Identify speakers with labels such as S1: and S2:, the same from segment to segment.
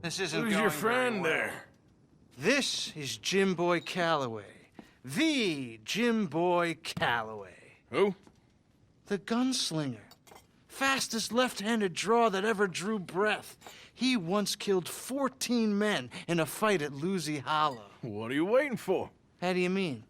S1: This isn't
S2: Who's
S1: going
S2: your
S1: very
S2: friend
S1: well.
S2: there?
S1: This is Jim Boy Calloway. The Jim Boy Calloway.
S2: Who?
S1: The gunslinger. Fastest left-handed draw that ever drew breath. He once killed 14 men in a fight at Lucy Hollow.
S2: What are you waiting for?
S1: How do you mean?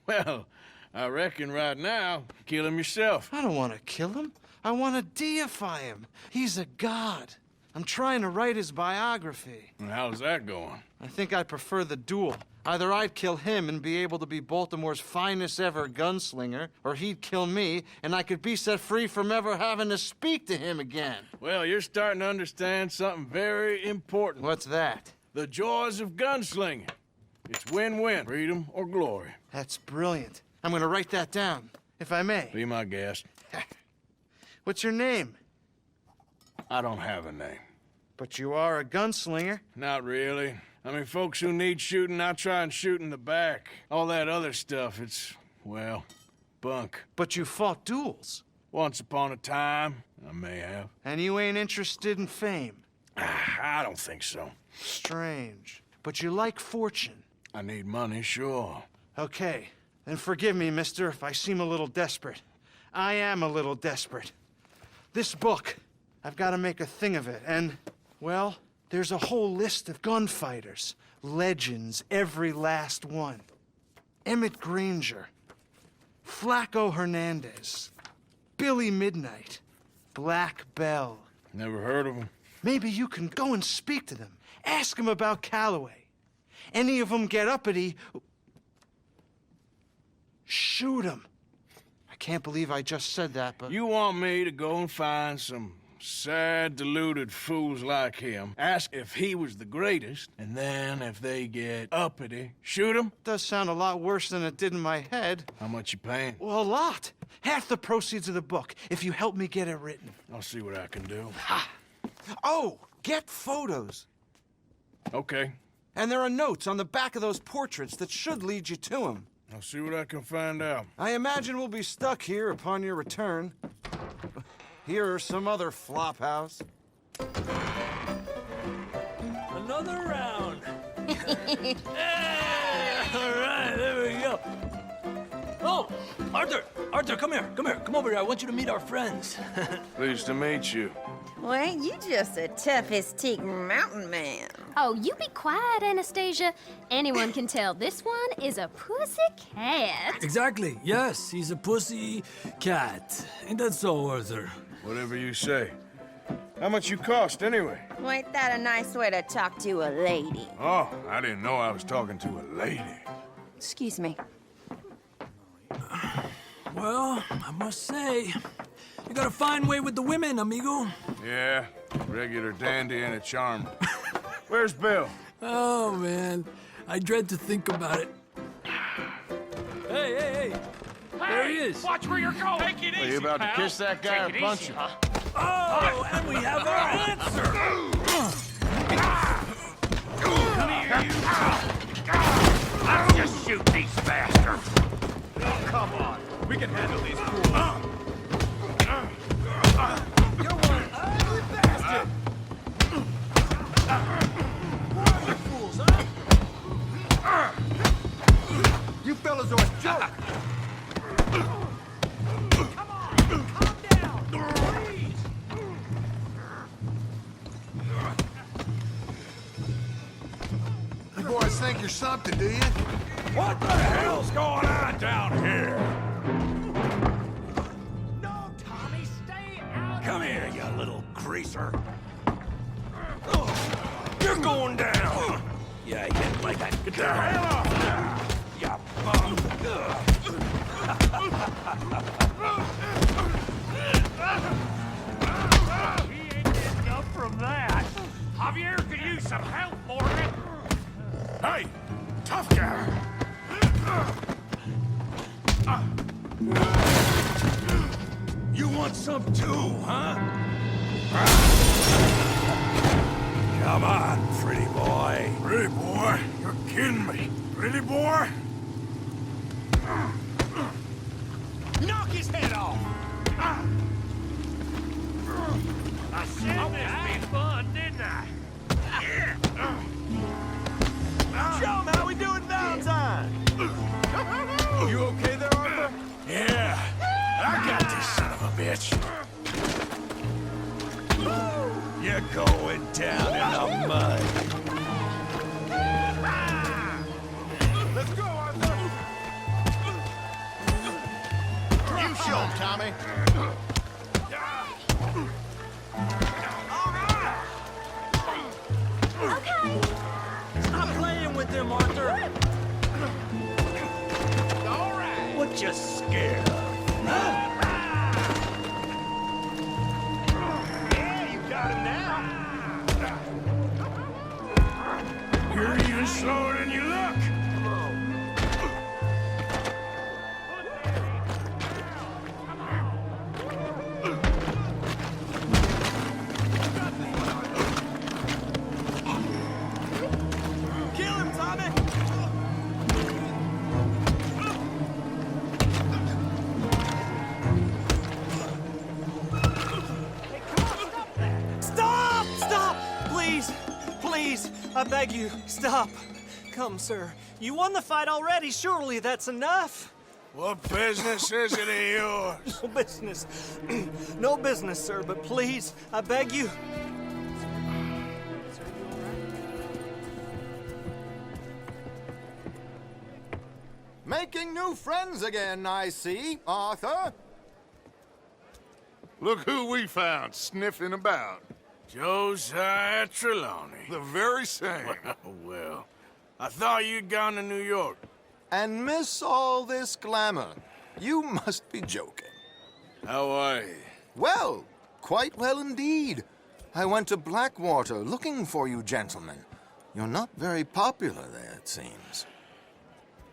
S2: Well, I reckon right now, kill him yourself.
S1: I don't want to kill him. I want to deify him. He's a god. I'm trying to write his biography.
S2: And how's that going?
S1: I think I prefer the duel. Either I'd kill him and be able to be Baltimore's finest ever gunslinger, or he'd kill me and I could be set free from ever having to speak to him again.
S2: Well, you're starting to understand something very important.
S1: What's that?
S2: The joys of gunslinging. It's win-win, freedom or glory.
S1: That's brilliant. I'm gonna write that down, if I may.
S2: Be my guest.
S1: What's your name?
S2: I don't have a name.
S1: But you are a gunslinger.
S2: Not really. I mean, folks who need shooting, I try and shoot in the back. All that other stuff, it's, well, bunk.
S1: But you fought duels.
S2: Once upon a time, I may have.
S1: And you ain't interested in fame.
S2: I don't think so.
S1: Strange. But you like fortune.
S2: I need money, sure.
S1: Okay. Then forgive me, mister, if I seem a little desperate. I am a little desperate. This book, I've got to make a thing of it, and, well, there's a whole list of gunfighters. Legends, every last one. Emmett Granger, Flaco Hernandez, Billy Midnight, Black Bell.
S2: Never heard of him.
S1: Maybe you can go and speak to them. Ask them about Calloway. Any of them get uppity, shoot them. I can't believe I just said that, but...
S2: You want me to go and find some sad, deluded fools like him, ask if he was the greatest, and then if they get uppity, shoot him?
S1: Does sound a lot worse than it did in my head.
S2: How much you paying?
S1: Well, a lot. Half the proceeds of the book, if you help me get it written.
S2: I'll see what I can do.
S1: Oh, get photos.
S2: Okay.
S1: And there are notes on the back of those portraits that should lead you to him.
S2: I'll see what I can find out.
S1: I imagine we'll be stuck here upon your return. Here are some other flop house.
S3: Another round. Hey, all right, there we go. Oh, Arthur, come here, come over here. I want you to meet our friends.
S2: Pleased to meet you.
S4: Well, ain't you just a toughest-teak mountain man?
S5: Oh, you be quiet, Anastasia. Anyone can tell this one is a pussy cat.
S3: Exactly, yes, he's a pussy cat. Ain't that so, Arthur?
S2: Whatever you say. How much you cost, anyway?
S4: Well, ain't that a nice way to talk to a lady?
S2: Oh, I didn't know I was talking to a lady.
S4: Excuse me.
S3: Well, I must say, you got a fine way with the women, amigo.
S2: Yeah, regular dandy and a charm. Where's Bill?
S3: Oh, man, I dread to think about it. Hey! There he is.
S6: Watch where you're going. Take it easy,
S2: Are you about to
S6: pal.
S2: kiss that guy or
S6: Take it
S2: punch
S6: easy,
S2: him?
S6: huh?
S3: Oh, and we have our answer.
S6: Come here, you. Let's just shoot these bastards. Oh, come on. We can handle these fools.
S3: You're one ugly bastard. What fools, huh?
S7: You fellas are a joke!
S6: Come on, calm down. Please.
S7: You boys think you're something, do you?
S6: What the hell's going on down here? No, Tommy, stay out. Come here, you little greaser. You're going down. Yeah, you didn't like that. Get the hell off. You bum. We ain't getting up from that. Javier could use some help, Morgan. Hey, tough guy. You want some too, huh? Come on, pretty boy. Pretty boy? You're kidding me. Pretty boy? Knock his head off! I said this be fun, didn't I? Yeah!
S3: bitch! You're going down in the mud.
S7: Let's go, Arthur! You show him, Tommy.
S3: Stop playing with him, Arthur!
S7: All right.
S3: What you scared of?
S7: Yeah, you got him now.
S2: You're even slower than you look.
S3: Kill him, Tommy!
S8: Stop! Stop! Please! Please! I beg you, stop! Come, sir. You won the fight already. Surely that's enough.
S2: What business is it of yours?
S8: No business. No business, sir, but please, I beg you.
S7: Making new friends again, I see, Arthur.
S9: Look who we found sniffing about.
S2: Josiah Trelawney.
S9: The very same.
S2: Well, I thought you'd gone to New York.
S7: And miss all this glamour. You must be joking.
S2: How are you?
S7: Well, quite well indeed. I went to Blackwater looking for you gentlemen. You're not very popular there, it seems.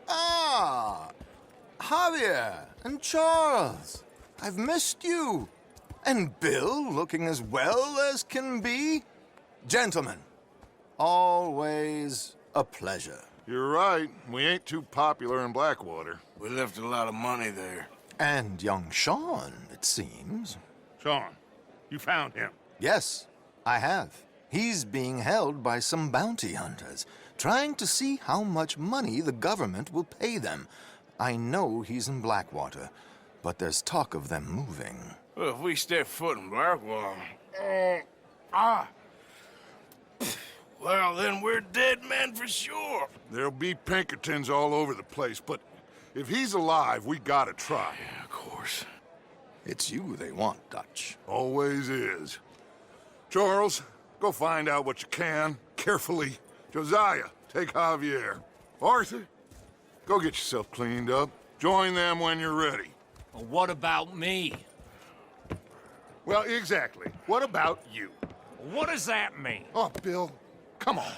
S7: Ah, Javier and Charles. I've missed you. And Bill looking as well as can be. Gentlemen, always a pleasure.
S9: You're right. We ain't too popular in Blackwater.
S2: We left a lot of money there.
S7: And young Sean, it seems.
S9: Sean, you found him.
S7: Yes, I have. He's being held by some bounty hunters, trying to see how much money the government will pay them. I know he's in Blackwater, but there's talk of them moving.
S2: Well, if we step foot in Blackwater... Well, then we're dead men for sure.
S9: There'll be Pinkertons all over the place, but if he's alive, we gotta try.
S2: Yeah, of course.
S7: It's you they want, Dutch.
S9: Always is. Charles, go find out what you can, carefully. Josiah, take Javier. Arthur, go get yourself cleaned up. Join them when you're ready.
S3: Well, what about me?
S9: Well, exactly. What about you?
S3: What does that mean?
S9: Oh, Bill, come on.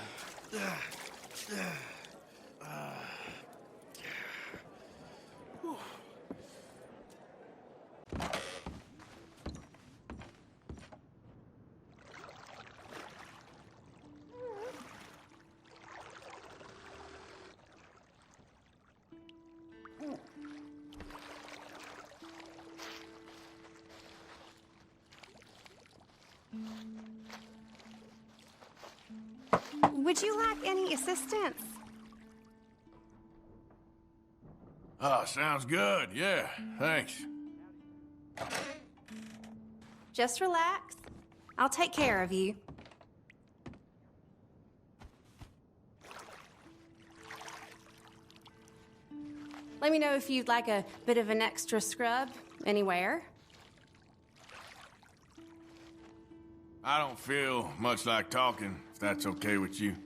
S10: Would you like any assistance?
S2: Oh, sounds good. Yeah, thanks.
S10: Just relax. I'll take care of you. Let me know if you'd like a bit of an extra scrub anywhere.
S2: I don't feel much like talking, if that's okay with you.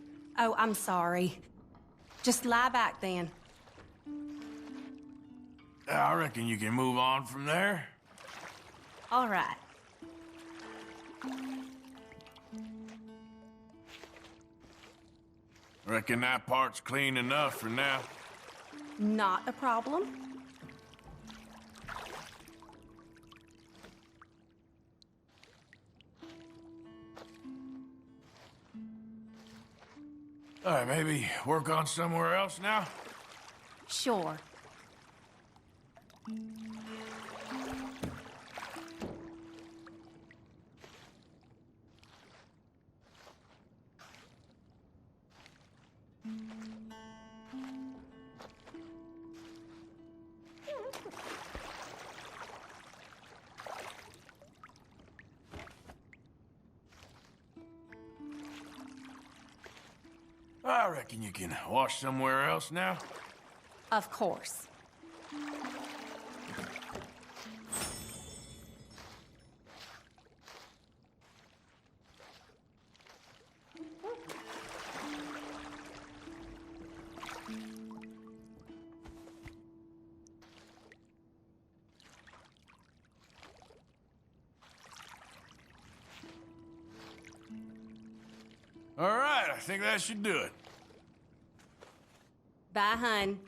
S10: Oh, I'm sorry. Just lie back then.
S2: I reckon you can move on from there.
S10: All right.
S2: Reckon that part's clean enough for now.
S10: Not a problem.
S2: All right, maybe work on somewhere else now?
S10: Sure.
S2: I reckon you can wash somewhere else now.
S10: Of course.
S2: All right, I think that should do it.
S10: Bye, hun.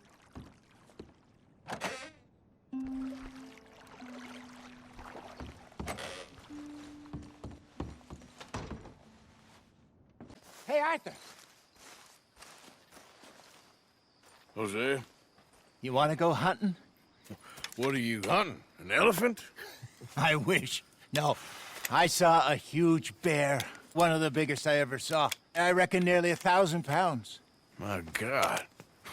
S11: Hey, Arthur.
S2: Hosea,
S11: You want to go hunting?
S2: what are you hunting? An elephant?
S11: I wish. No. I saw a huge bear. One of the biggest I ever saw. I reckon nearly 1,000 pounds.
S2: My God.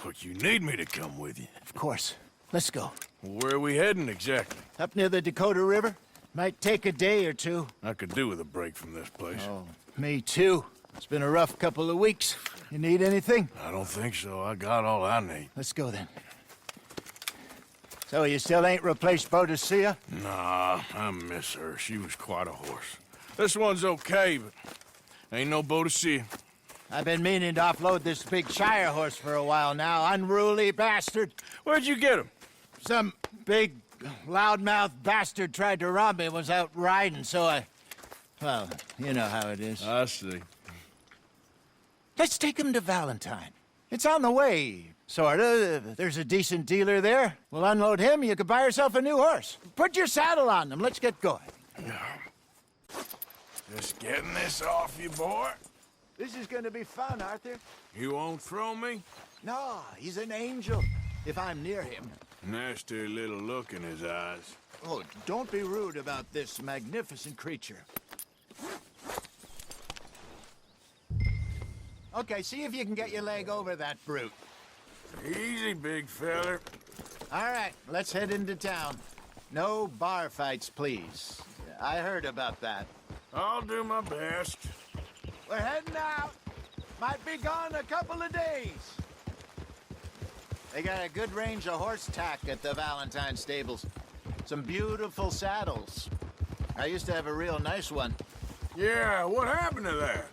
S2: But you need me to come with you.
S11: Of course. Let's go.
S2: Where are we heading exactly?
S11: Up near the Dakota River. Might take a day or two.
S2: I could do with a break from this place.
S11: Oh, me too. It's been a rough couple of weeks. You need anything?
S2: I don't think so. I got all I need.
S11: Let's go then. So you still ain't replaced Boadicea?
S2: Nah, I miss her. She was quite a horse. This one's okay, but ain't no Boadicea.
S11: I've been meaning to offload this big Shire horse for a while now. Unruly bastard.
S2: Where'd you get him?
S11: Some big, loudmouth bastard tried to rob me and was out riding, so I... Well, you know how it is.
S2: I see.
S11: Let's take him to Valentine. It's on the way, sorta. There's a decent dealer there. We'll unload him, you could buy yourself a new horse. Put your saddle on him, let's get going.
S2: Just getting this off you, boy.
S11: This is gonna be fun, Arthur.
S2: You won't throw me?
S11: No, he's an angel, if I'm near him.
S2: Nasty little look in his eyes.
S11: Oh, don't be rude about this magnificent creature. Okay, see if you can get your leg over that brute.
S2: Easy, big feller.
S11: All right, let's head into town. No bar fights, please. I heard about that.
S2: I'll do my best.
S11: We're heading out. Might be gone a couple of days. They got a good range of horse tack at the Valentine stables. Some beautiful saddles. I used to have a real nice one.
S2: Yeah, what happened to that?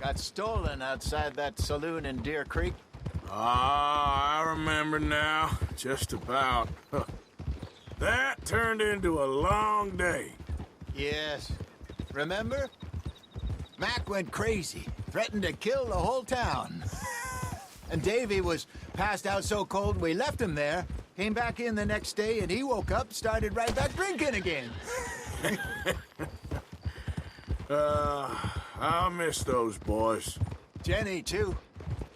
S11: Got stolen outside that saloon in Deer Creek.
S2: Ah, I remember now. Just about. Huh. That turned into a long day.
S11: Yes. Remember? Mac went crazy, threatened to kill the whole town. And Davy was passed out so cold we left him there, came back in the next day, and he woke up, started right back drinking again.
S2: I'll miss those boys.
S11: Jenny, too.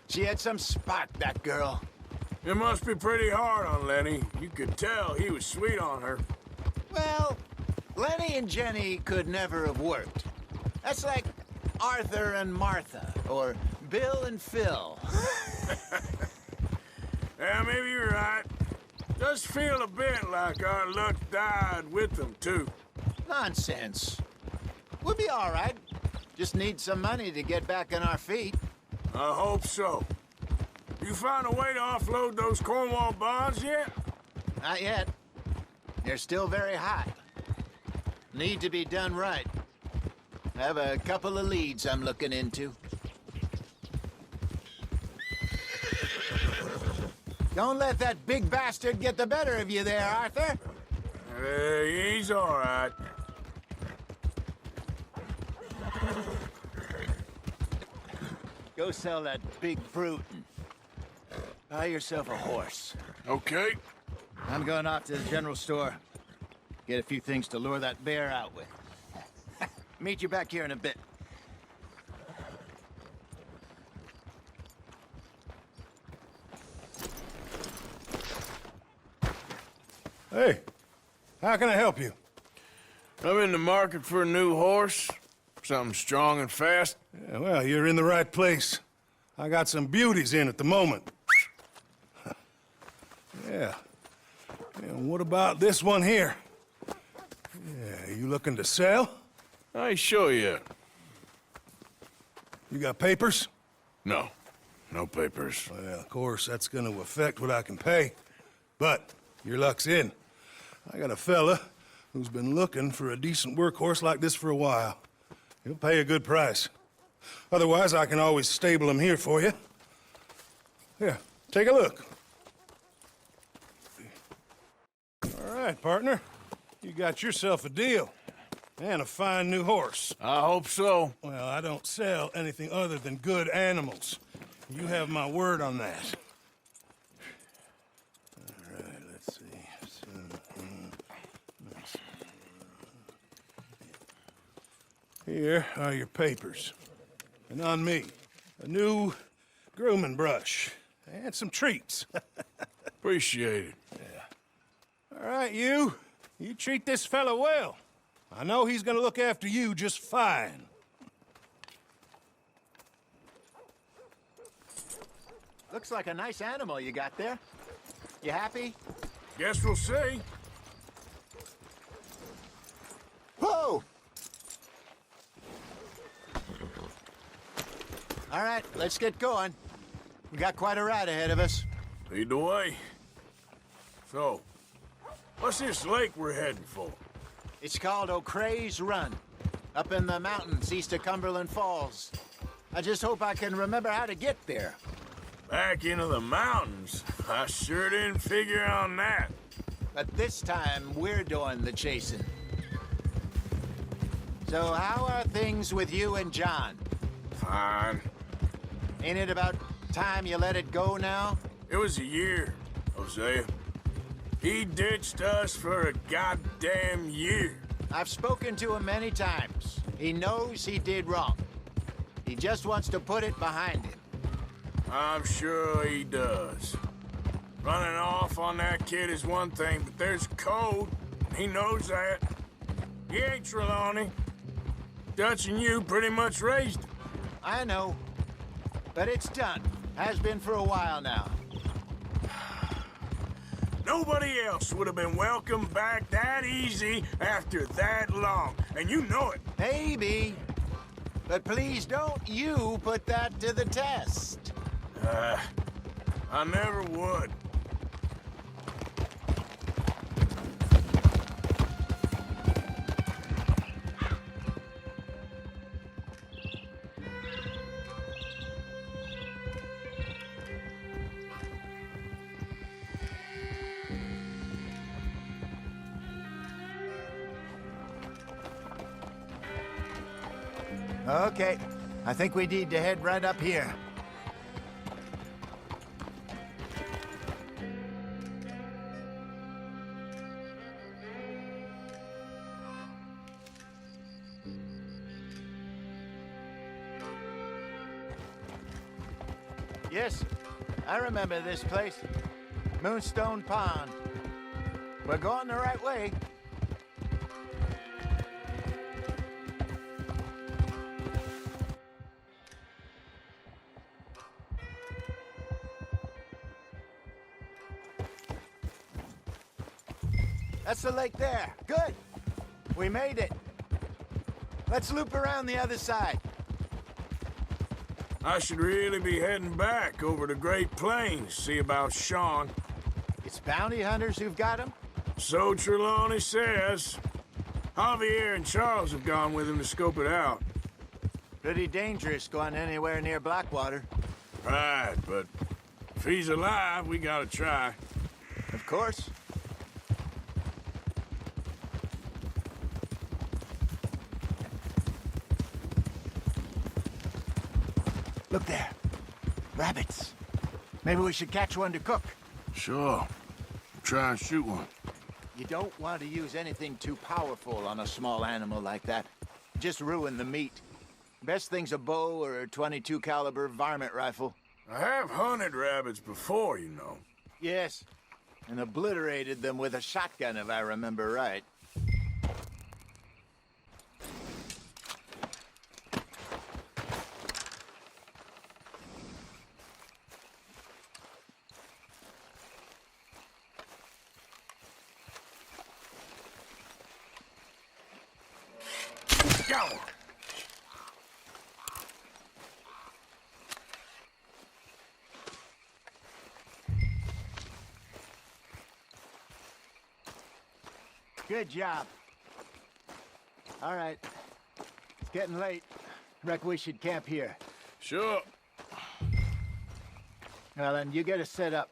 S11: She had some spark, that girl.
S2: It must be pretty hard on Lenny. You could tell he was sweet on her.
S11: Well, Lenny and Jenny could never have worked. That's like Arthur and Martha, or Bill and Phil.
S2: Yeah, maybe you're right. Does feel a bit like our luck died with them, too.
S11: Nonsense. We'll be all right. Just need some money to get back on our feet.
S2: I hope so. You found a way to offload those Cornwall bonds yet?
S11: Not yet. They're still very hot. Need to be done right. I have a couple of leads I'm looking into. Don't let that big bastard get the better of you there, Arthur.
S2: He's all right.
S11: Go sell that big brute and buy yourself a horse.
S2: Okay.
S11: I'm going off to the general store. Get a few things to lure that bear out with. Meet you back here in a bit.
S12: Hey, how can I help you?
S2: I'm in the market for a new horse. Something strong and fast.
S12: Yeah, well, you're in the right place. I got some beauties in at the moment. Yeah. And what about this one here? Yeah, you looking to sell?
S2: I ain't sure yet.
S12: You got papers?
S2: No. No papers.
S12: Well, of course, that's gonna affect what I can pay. But your luck's in. I got a fella who's been looking for a decent workhorse like this for a while. He'll pay a good price. Otherwise, I can always stable him here for you. Here, take a look. All right, partner. You got yourself a deal. And a fine new horse.
S2: I hope so.
S12: Well, I don't sell anything other than good animals. You have my word on that. All right, let's see. Here are your papers. And on me, a new grooming brush and some treats.
S2: Appreciate it.
S12: Yeah. All right, you treat this fella well. I know he's gonna look after you just fine.
S11: Looks like a nice animal you got there. You happy?
S2: Guess we'll see.
S11: Whoa! All right, let's get going. We got quite a ride ahead of us.
S2: Lead the way. So, what's this lake we're heading for?
S11: It's called O'Creagh's Run, up in the mountains east of Cumberland Falls. I just hope I can remember how to get there.
S2: Back into the mountains? I sure didn't figure on that.
S11: But this time, we're doing the chasing. So how are things with you and John?
S2: Fine.
S11: Ain't it about time you let it go now?
S2: It was a year, Hosea. He ditched us for a goddamn year.
S11: I've spoken to him many times. He knows he did wrong. He just wants to put it behind him.
S2: I'm sure he does. Running off on that kid is one thing, but there's code. He knows that. He ain't Trelawney. Dutch and you pretty much raised him.
S11: I know. But it's done. Has been for a while now.
S2: Nobody else would have been welcomed back that easy after that long, and you know it.
S11: Maybe. But please don't you put that to the test.
S2: I never would.
S11: Okay. I think we need to head right up here. Yes, I remember this place. Moonstone Pond. We're going the right way. That's the lake there. Good. We made it. Let's loop around the other side.
S2: I should really be heading back over to Great Plains, see about Sean.
S11: It's bounty hunters who've got him?
S2: So Trelawney says. Javier and Charles have gone with him to scope it out.
S11: Pretty dangerous going anywhere near Blackwater.
S2: Right, but if he's alive, we gotta try.
S11: Of course. Look there. Rabbits. Maybe we should catch one to cook.
S2: Sure. Try and shoot one.
S11: You don't want to use anything too powerful on a small animal like that. Just ruin the meat. Best thing's a bow or a .22 caliber varmint rifle.
S2: I have hunted rabbits before, you know.
S11: Yes, and obliterated them with a shotgun if I remember right.
S2: Go!
S11: Good job. All right. It's getting late. Reckon we should camp here.
S2: Sure.
S11: Well, then, you get us set up.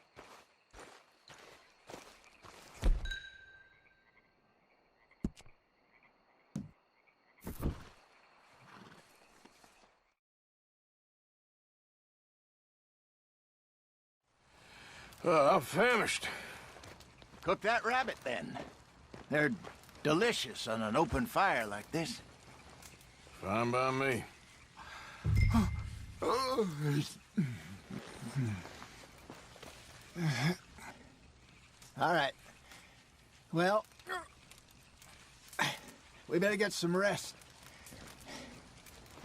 S2: I'm famished.
S11: Cook that rabbit, then. They're delicious on an open fire like this.
S2: Fine by me.
S11: All right. Well, we better get some rest.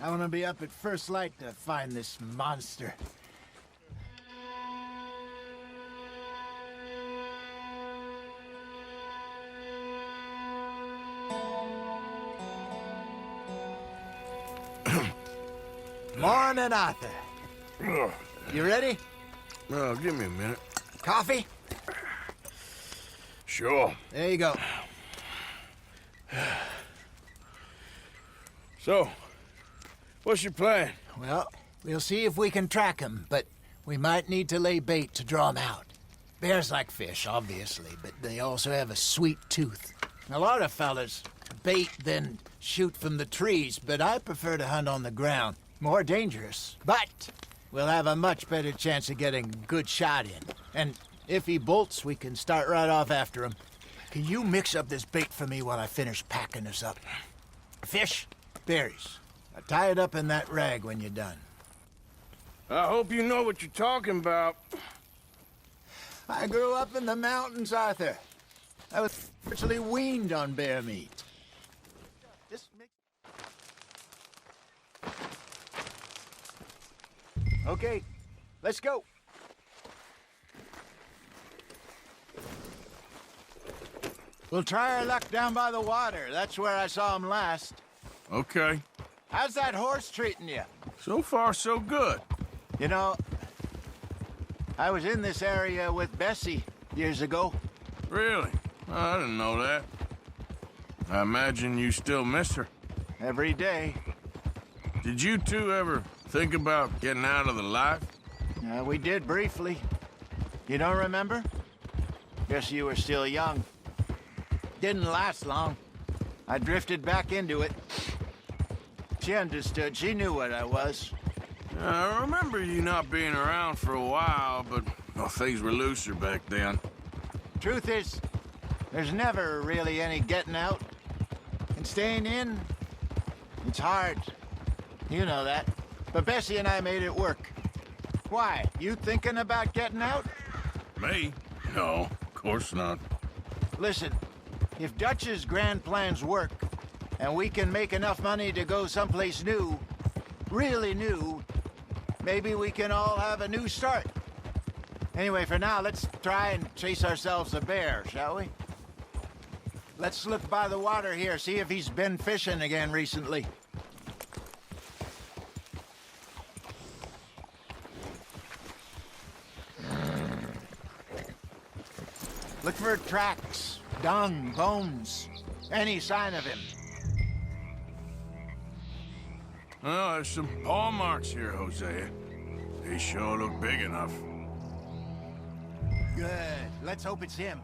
S11: I want to be up at first light to find this monster. Morning, Arthur. You ready?
S2: Well, give me a minute.
S11: Coffee?
S2: Sure.
S11: There you go.
S2: So, what's your plan?
S11: Well, we'll see if we can track him, but we might need to lay bait to draw him out. Bears like fish, obviously, but they also have a sweet tooth. A lot of fellas bait, then shoot from the trees, but I prefer to hunt on the ground. More dangerous, but we'll have a much better chance of getting a good shot in. And if he bolts, we can start right off after him. Can you mix up this bait for me while I finish packing this up? Fish, berries. Now tie it up in that rag when you're done.
S2: I hope you know what you're talking about.
S11: I grew up in the mountains, Arthur. I was virtually weaned on bear meat. Okay, let's go. We'll try our luck down by the water. That's where I saw him last.
S2: Okay.
S11: How's that horse treating you?
S2: So far, so good.
S11: You know, I was in this area with Bessie years ago.
S2: Really? I didn't know that. I imagine you still miss her.
S11: Every day.
S2: Did you two ever think about getting out of the life?
S11: We did briefly. You don't remember? Guess you were still young. Didn't last long. I drifted back into it. She understood. She knew what I was.
S2: I remember you not being around for a while, but well, things were looser back then.
S11: Truth is, there's never really any getting out. And staying in, it's hard. You know that. But Bessie and I made it work. Why? You thinking about getting out?
S2: Me? No, of course not.
S11: Listen, if Dutch's grand plans work, and we can make enough money to go someplace new, really new, maybe we can all have a new start. Anyway, for now, let's try and chase ourselves a bear, shall we? Let's look by the water here, see if he's been fishing again recently. Look for tracks, dung, bones, any sign of him.
S2: Oh, there's some paw marks here, Hosea. They sure look big enough.
S11: Good. Let's hope it's him.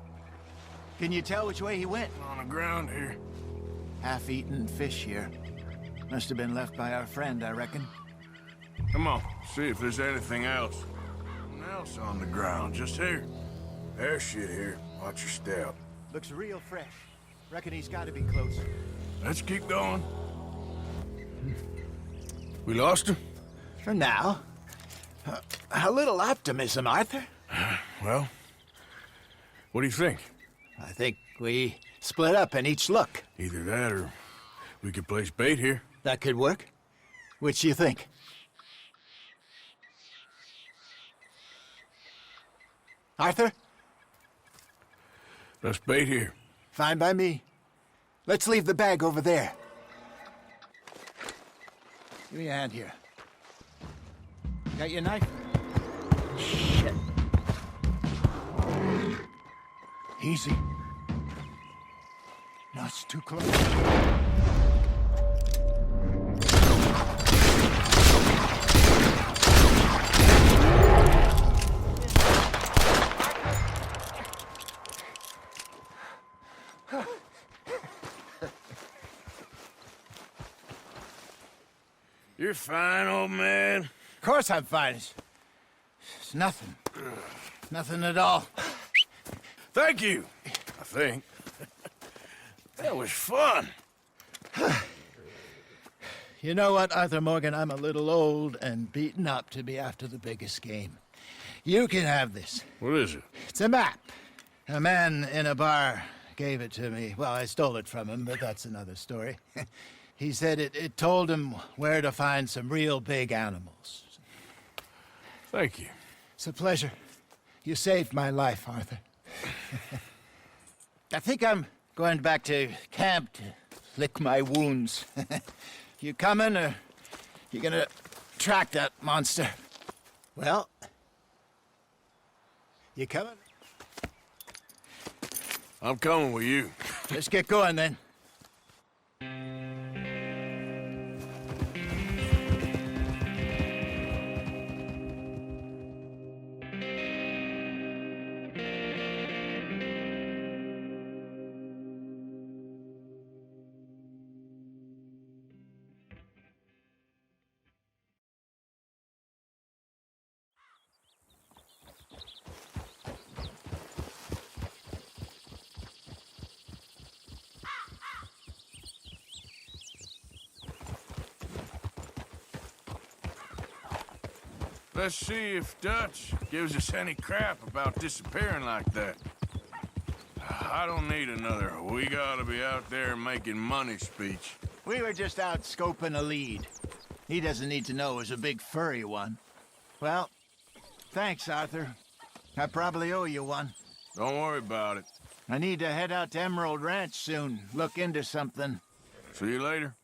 S11: Can you tell which way he went?
S2: On the ground here.
S11: Half-eaten fish here. Must have been left by our friend, I reckon.
S2: Come on, see if there's anything else. Nothing else on the ground, just here. There's shit here. Watch your step.
S11: Looks real fresh. Reckon he's got to be close.
S2: Let's keep going. We lost him?
S11: For now. A little optimism, Arthur.
S2: Well, what do you think?
S11: I think we split up and each look.
S2: Either that or we could place bait here.
S11: That could work. Which do you think? Arthur?
S2: Let's bait here.
S11: Fine by me. Let's leave the bag over there. Give me a hand here. Got your knife? Shit. Easy. No, it's too close.
S2: You're fine, old man.
S11: Of course I'm fine. It's nothing. Nothing at all.
S2: Thank you, I think. That was fun.
S11: You know what, Arthur Morgan? I'm a little old and beaten up to be after the biggest game. You can have this.
S2: What is it?
S11: It's a map. A man in a bar gave it to me. Well, I stole it from him, but that's another story. He said it told him where to find some real big animals.
S2: Thank you.
S11: It's a pleasure. You saved my life, Arthur. I think I'm going back to camp to lick my wounds. You coming, or you gonna track that monster? Well, you coming?
S2: I'm coming with you.
S11: Let's get going, then.
S2: Let's see if Dutch gives us any crap about disappearing like that. I don't need another "we gotta be out there making money" speech.
S11: We were just out scoping a lead. He doesn't need to know it was a big furry one. Well, thanks, Arthur. I probably owe you one.
S2: Don't worry about it.
S11: I need to head out to Emerald Ranch soon, look into something.
S2: See you later.